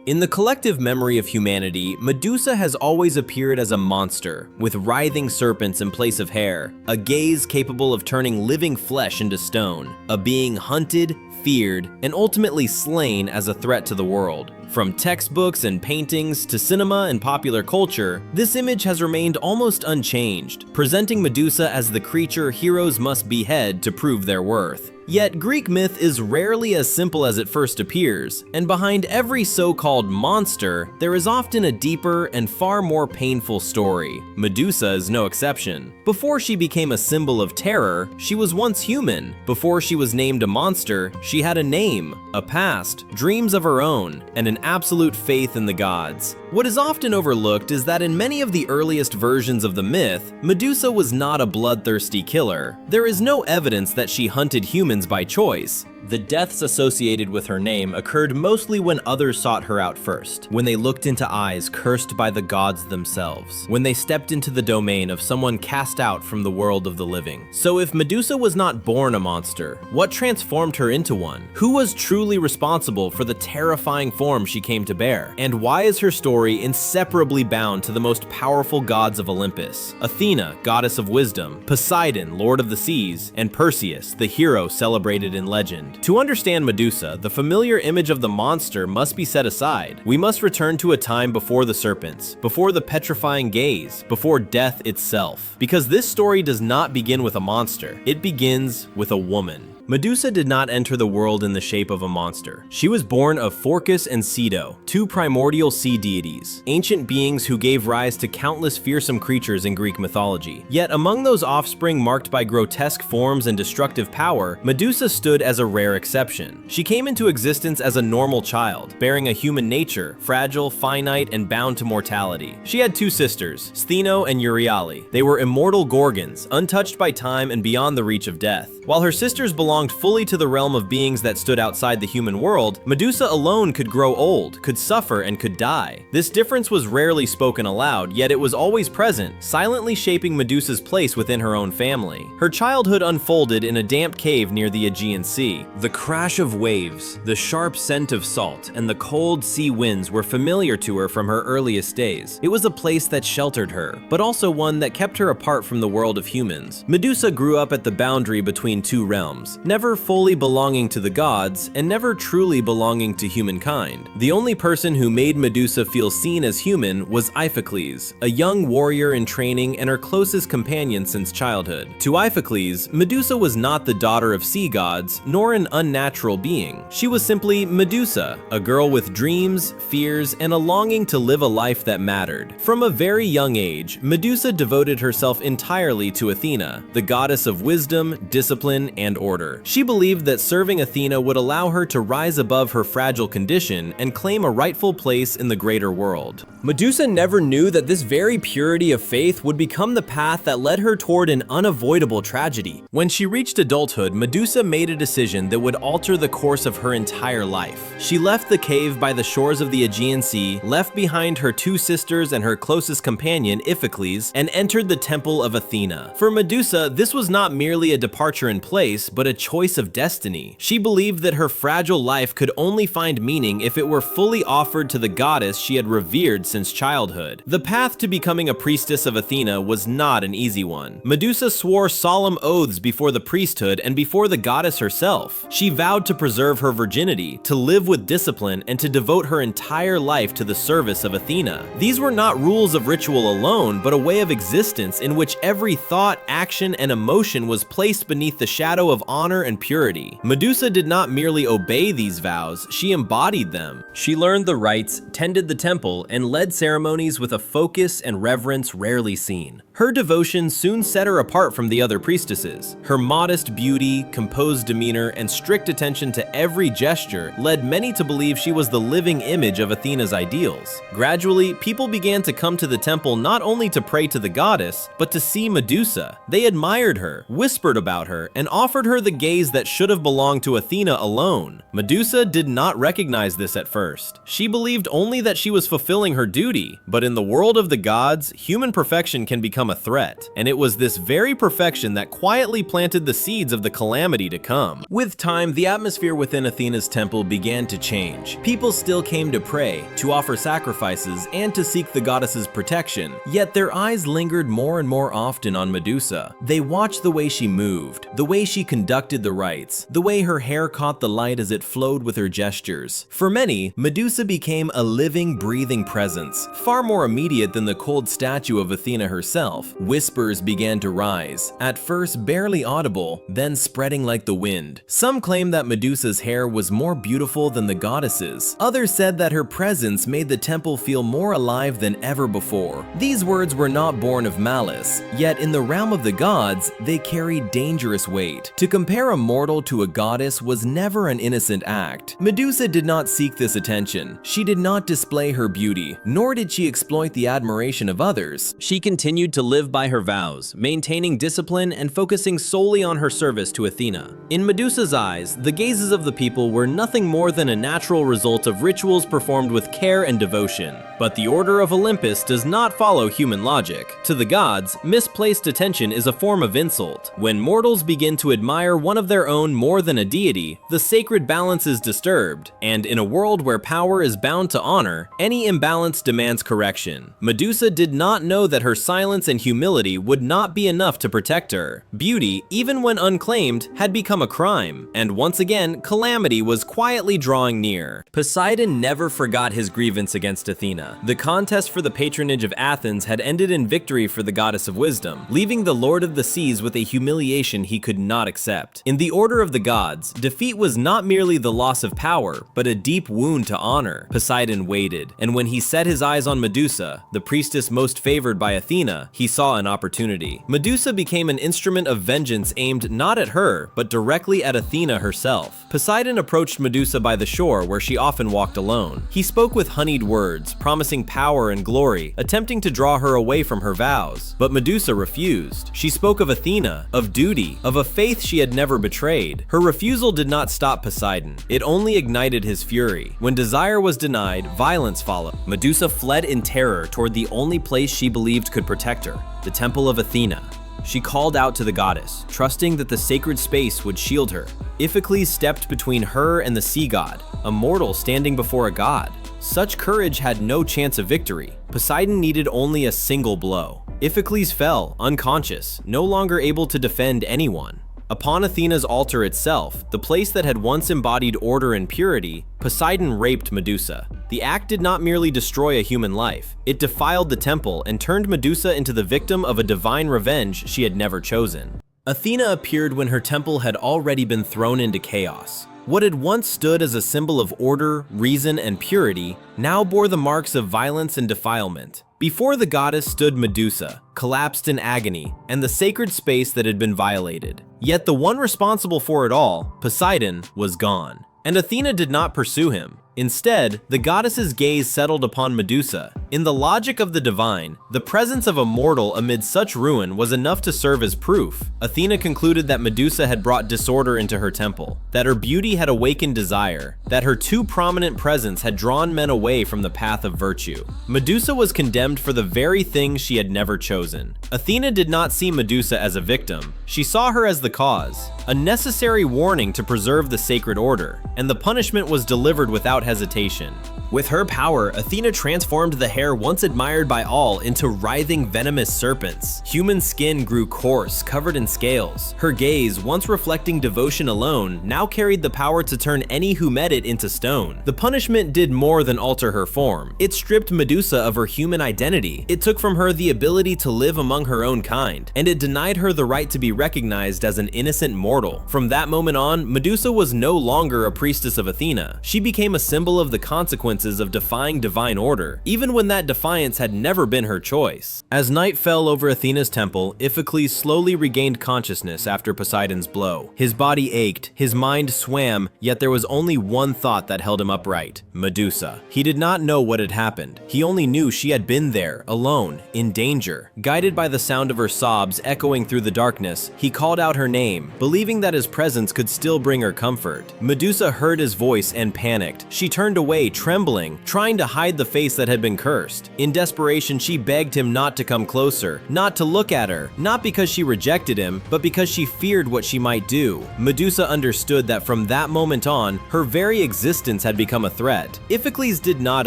In the collective memory of humanity, Medusa has always appeared as a monster, with writhing serpents in place of hair, a gaze capable of turning living flesh into stone, a being hunted, feared, and ultimately slain as a threat to the world. From textbooks and paintings to cinema and popular culture, this image has remained almost unchanged, presenting Medusa as the creature heroes must behead to prove their worth. Yet Greek myth is rarely as simple as it first appears, and behind every so-called monster, there is often a deeper and far more painful story. Medusa is no exception. Before she became a symbol of terror, she was once human. Before she was named a monster, she had a name, a past, dreams of her own, and an absolute faith in the gods. What is often overlooked is that in many of the earliest versions of the myth, Medusa was not a bloodthirsty killer. There is no evidence that she hunted humans by choice. The deaths associated with her name occurred mostly when others sought her out first, when they looked into eyes cursed by the gods themselves, when they stepped into the domain of someone cast out from the world of the living. So if Medusa was not born a monster, what transformed her into one? Who was truly responsible for the terrifying form she came to bear? And why is her story inseparably bound to the most powerful gods of Olympus? Athena, goddess of wisdom, Poseidon, lord of the seas, and Perseus, the hero celebrated in legend. To understand Medusa, the familiar image of the monster must be set aside. We must return to a time before the serpents, before the petrifying gaze, before death itself. Because this story does not begin with a monster, it begins with a woman. Medusa did not enter the world in the shape of a monster. She was born of Phorcys and Ceto, two primordial sea deities, ancient beings who gave rise to countless fearsome creatures in Greek mythology. Yet among those offspring marked by grotesque forms and destructive power, Medusa stood as a rare exception. She came into existence as a normal child, bearing a human nature, fragile, finite, and bound to mortality. She had two sisters, Stheno and Euryale. They were immortal gorgons, untouched by time and beyond the reach of death. While her sisters belonged fully to the realm of beings that stood outside the human world, Medusa alone could grow old, could suffer, and could die. This difference was rarely spoken aloud, yet it was always present, silently shaping Medusa's place within her own family. Her childhood unfolded in a damp cave near the Aegean Sea. The crash of waves, the sharp scent of salt, and the cold sea winds were familiar to her from her earliest days. It was a place that sheltered her, but also one that kept her apart from the world of humans. Medusa grew up at the boundary between two realms, never fully belonging to the gods and never truly belonging to humankind. The only person who made Medusa feel seen as human was Iphicles, a young warrior in training and her closest companion since childhood. To Iphicles, Medusa was not the daughter of sea gods, nor an unnatural being. She was simply Medusa, a girl with dreams, fears, and a longing to live a life that mattered. From a very young age, Medusa devoted herself entirely to Athena, the goddess of wisdom, discipline, and order. She believed that serving Athena would allow her to rise above her fragile condition and claim a rightful place in the greater world. Medusa never knew that this very purity of faith would become the path that led her toward an unavoidable tragedy. When she reached adulthood, Medusa made a decision that would alter the course of her entire life. She left the cave by the shores of the Aegean Sea, left behind her two sisters and her closest companion, Iphicles, and entered the temple of Athena. For Medusa, this was not merely a departure in place, but a choice of destiny. She believed that her fragile life could only find meaning if it were fully offered to the goddess she had revered since childhood. The path to becoming a priestess of Athena was not an easy one. Medusa swore solemn oaths before the priesthood and before the goddess herself. She vowed to preserve her virginity, to live with discipline, and to devote her entire life to the service of Athena. These were not rules of ritual alone, but a way of existence in which every thought, action, and emotion was placed beneath the shadow of honor and purity. Medusa did not merely obey these vows, she embodied them. She learned the rites, tended the temple, and led ceremonies with a focus and reverence rarely seen. Her devotion soon set her apart from the other priestesses. Her modest beauty, composed demeanor, and strict attention to every gesture led many to believe she was the living image of Athena's ideals. Gradually, people began to come to the temple not only to pray to the goddess, but to see Medusa. They admired her, whispered about her, and offered her the gaze that should have belonged to Athena alone. Medusa did not recognize this at first. She believed only that she was fulfilling her duty. But in the world of the gods, human perfection can become a threat, and it was this very perfection that quietly planted the seeds of the calamity to come. With time, the atmosphere within Athena's temple began to change. People still came to pray, to offer sacrifices, and to seek the goddess's protection, yet their eyes lingered more and more often on Medusa. They watched the way she moved, the way she conducted the rites, the way her hair caught the light as it flowed with her gestures. For many, Medusa became a living, breathing presence, far more immediate than the cold statue of Athena herself. Whispers began to rise, at first barely audible, then spreading like the wind. Some claimed that Medusa's hair was more beautiful than the goddess's. Others said that her presence made the temple feel more alive than ever before. These words were not born of malice, yet in the realm of the gods, they carried dangerous weight. To compare a mortal to a goddess was never an innocent act. Medusa did not seek this attention. She did not display her beauty, nor did she exploit the admiration of others. She continued to live by her vows, maintaining discipline and focusing solely on her service to Athena. In Medusa's eyes, the gazes of the people were nothing more than a natural result of rituals performed with care and devotion. But the order of Olympus does not follow human logic. To the gods, misplaced attention is a form of insult. When mortals begin to admire one of their own more than a deity, the sacred balance is disturbed, and in a world where power is bound to honor, any imbalance demands correction. Medusa did not know that her silence and humility would not be enough to protect her. Beauty, even when unclaimed, had become a crime, and once again, calamity was quietly drawing near. Poseidon never forgot his grievance against Athena. The contest for the patronage of Athens had ended in victory for the goddess of wisdom, leaving the Lord of the Seas with a humiliation he could not accept. In the order of the gods, defeat was not merely the loss of power, but a deep wound to honor. Poseidon waited, and when he set his eyes on Medusa, the priestess most favored by Athena, he saw an opportunity. Medusa became an instrument of vengeance aimed not at her, but directly at Athena herself. Poseidon approached Medusa by the shore where she often walked alone. He spoke with honeyed words, promising power and glory, attempting to draw her away from her vows. But Medusa refused. She spoke of Athena, of duty, of a faith she had never betrayed. Her refusal did not stop Poseidon. It only ignited his fury. When desire was denied, violence followed. Medusa fled in terror toward the only place she believed could protect her, the temple of Athena. She called out to the goddess, trusting that the sacred space would shield her. Iphicles stepped between her and the sea god, a mortal standing before a god. Such courage had no chance of victory. Poseidon needed only a single blow. Iphicles fell, unconscious, no longer able to defend anyone. Upon Athena's altar itself, the place that had once embodied order and purity, Poseidon raped Medusa. The act did not merely destroy a human life, it defiled the temple and turned Medusa into the victim of a divine revenge she had never chosen. Athena appeared when her temple had already been thrown into chaos. What had once stood as a symbol of order, reason, and purity now bore the marks of violence and defilement. Before the goddess stood Medusa, collapsed in agony, and the sacred space that had been violated. Yet the one responsible for it all, Poseidon, was gone. And Athena did not pursue him. Instead, the goddess's gaze settled upon Medusa. In the logic of the divine, the presence of a mortal amid such ruin was enough to serve as proof. Athena concluded that Medusa had brought disorder into her temple, that her beauty had awakened desire, that her too prominent presence had drawn men away from the path of virtue. Medusa was condemned for the very thing she had never chosen. Athena did not see Medusa as a victim. She saw her as the cause, a necessary warning to preserve the sacred order, and the punishment was delivered without hesitation. With her power, Athena transformed the hair once admired by all into writhing venomous serpents. Human skin grew coarse, covered in scales. Her gaze, once reflecting devotion alone, now carried the power to turn any who met it into stone. The punishment did more than alter her form. It stripped Medusa of her human identity. It took from her the ability to live among her own kind, and it denied her the right to be recognized as an innocent mortal. From that moment on, Medusa was no longer a priestess of Athena. She became a symbol of the consequences of defying divine order, even when that defiance had never been her choice. As night fell over Athena's temple, Iphicles slowly regained consciousness after Poseidon's blow. His body ached, his mind swam, yet there was only one thought that held him upright: Medusa. He did not know what had happened. He only knew she had been there, alone, in danger. Guided by the sound of her sobs echoing through the darkness, he called out her name, believing that his presence could still bring her comfort. Medusa heard his voice and panicked. She turned away, trembling trembling, trying to hide the face that had been cursed. In desperation, she begged him not to come closer, not to look at her, not because she rejected him, but because she feared what she might do. Medusa understood that from that moment on, her very existence had become a threat. Iphicles did not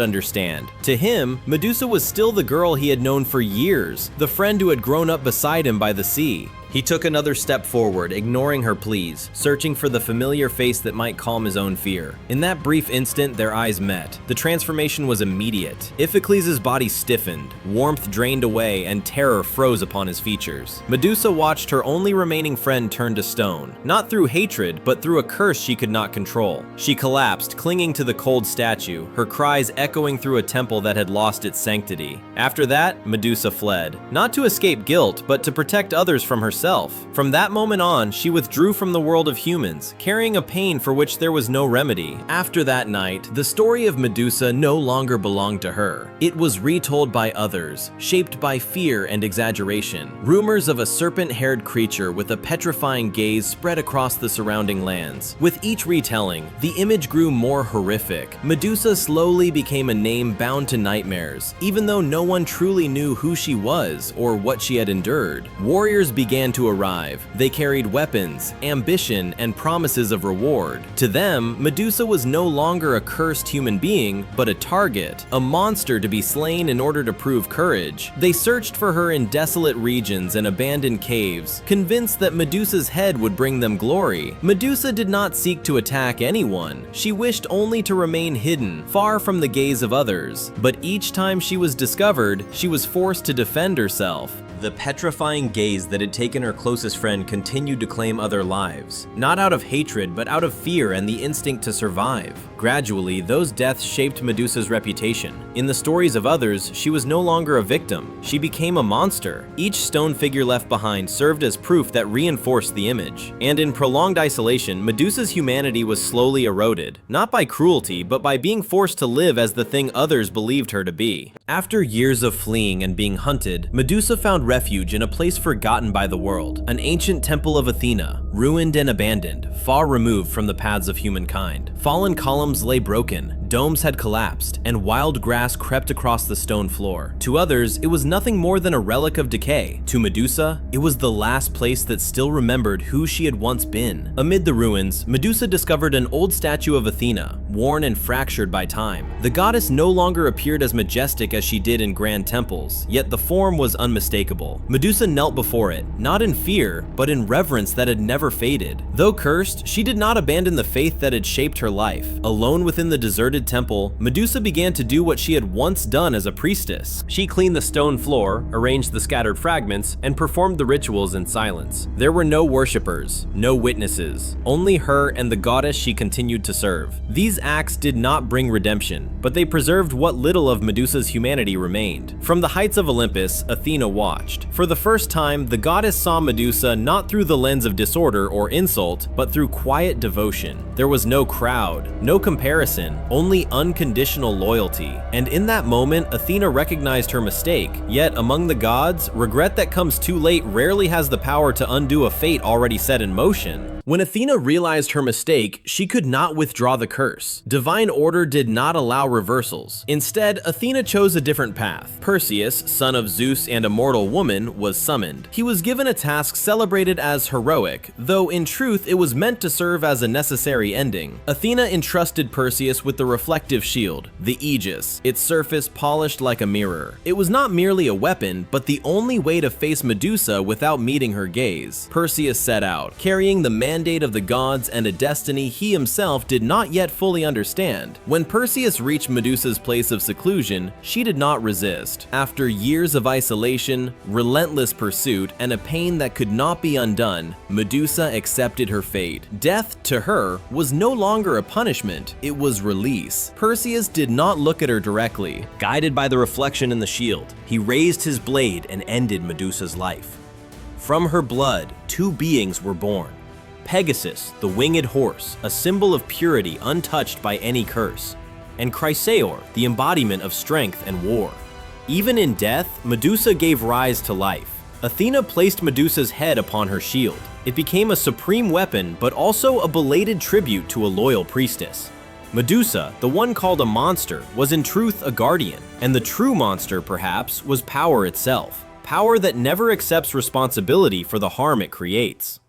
understand. To him, Medusa was still the girl he had known for years, the friend who had grown up beside him by the sea. He took another step forward, ignoring her pleas, searching for the familiar face that might calm his own fear. In that brief instant, their eyes met. The transformation was immediate. Iphicles' body stiffened, warmth drained away, and terror froze upon his features. Medusa watched her only remaining friend turn to stone, not through hatred, but through a curse she could not control. She collapsed, clinging to the cold statue, her cries echoing through a temple that had lost its sanctity. After that, Medusa fled, not to escape guilt, but to protect others from herself. From that moment on, she withdrew from the world of humans, carrying a pain for which there was no remedy. After that night, the story of Medusa no longer belonged to her. It was retold by others, shaped by fear and exaggeration. Rumors of a serpent-haired creature with a petrifying gaze spread across the surrounding lands. With each retelling, the image grew more horrific. Medusa slowly became a name bound to nightmares, even though no one truly knew who she was or what she had endured. Warriors began to arrive. They carried weapons, ambition, and promises of reward. To them, Medusa was no longer a cursed human being, but a target, a monster to be slain in order to prove courage. They searched for her in desolate regions and abandoned caves, convinced that Medusa's head would bring them glory. Medusa did not seek to attack anyone. She wished only to remain hidden, far from the gaze of others. But each time she was discovered, she was forced to defend herself. The petrifying gaze that had taken her closest friend continued to claim other lives, not out of hatred, but out of fear and the instinct to survive. Gradually, those deaths shaped Medusa's reputation. In the stories of others, she was no longer a victim. She became a monster. Each stone figure left behind served as proof that reinforced the image. And in prolonged isolation, Medusa's humanity was slowly eroded, not by cruelty, but by being forced to live as the thing others believed her to be. After years of fleeing and being hunted, Medusa found refuge in a place forgotten by the world, an ancient temple of Athena, ruined and abandoned, far removed from the paths of humankind. Fallen columns lay broken, domes had collapsed, and wild grass crept across the stone floor. To others, it was nothing more than a relic of decay. To Medusa, it was the last place that still remembered who she had once been. Amid the ruins, Medusa discovered an old statue of Athena, worn and fractured by time. The goddess no longer appeared as majestic as she did in grand temples, yet the form was unmistakable. Medusa knelt before it, not in fear, but in reverence that had never faded. Though cursed, she did not abandon the faith that had shaped her life. Alone within the deserted temple, Medusa began to do what she had once done as a priestess. She cleaned the stone floor, arranged the scattered fragments, and performed the rituals in silence. There were no worshippers, no witnesses, only her and the goddess she continued to serve. These acts did not bring redemption, but they preserved what little of Medusa's humanity remained. From the heights of Olympus, Athena watched. For the first time, the goddess saw Medusa not through the lens of disorder or insult, but through quiet devotion. There was no crowd, no comparison, only unconditional loyalty. And in that moment, Athena recognized her mistake. Yet, among the gods, regret that comes too late rarely has the power to undo a fate already set in motion. When Athena realized her mistake, she could not withdraw the curse. Divine order did not allow reversals. Instead, Athena chose a different path. Perseus, son of Zeus and a mortal woman, was summoned. He was given a task celebrated as heroic, though in truth it was meant to serve as a necessary ending. Athena entrusted Perseus with the reflective shield, the Aegis, its surface polished like a mirror. It was not merely a weapon, but the only way to face Medusa without meeting her gaze. Perseus set out, carrying the mandate of the gods and a destiny he himself did not yet fully understand. When Perseus reached Medusa's place of seclusion, she did not resist. After years of isolation, relentless pursuit, and a pain that could not be undone, Medusa accepted her fate. Death, to her, was no longer a punishment, it was release. Perseus did not look at her directly. Guided by the reflection in the shield, he raised his blade and ended Medusa's life. From her blood, two beings were born. Pegasus, the winged horse, a symbol of purity untouched by any curse, and Chrysaor, the embodiment of strength and war. Even in death, Medusa gave rise to life. Athena placed Medusa's head upon her shield. It became a supreme weapon, but also a belated tribute to a loyal priestess. Medusa, the one called a monster, was in truth a guardian, and the true monster, perhaps, was power itself. Power that never accepts responsibility for the harm it creates.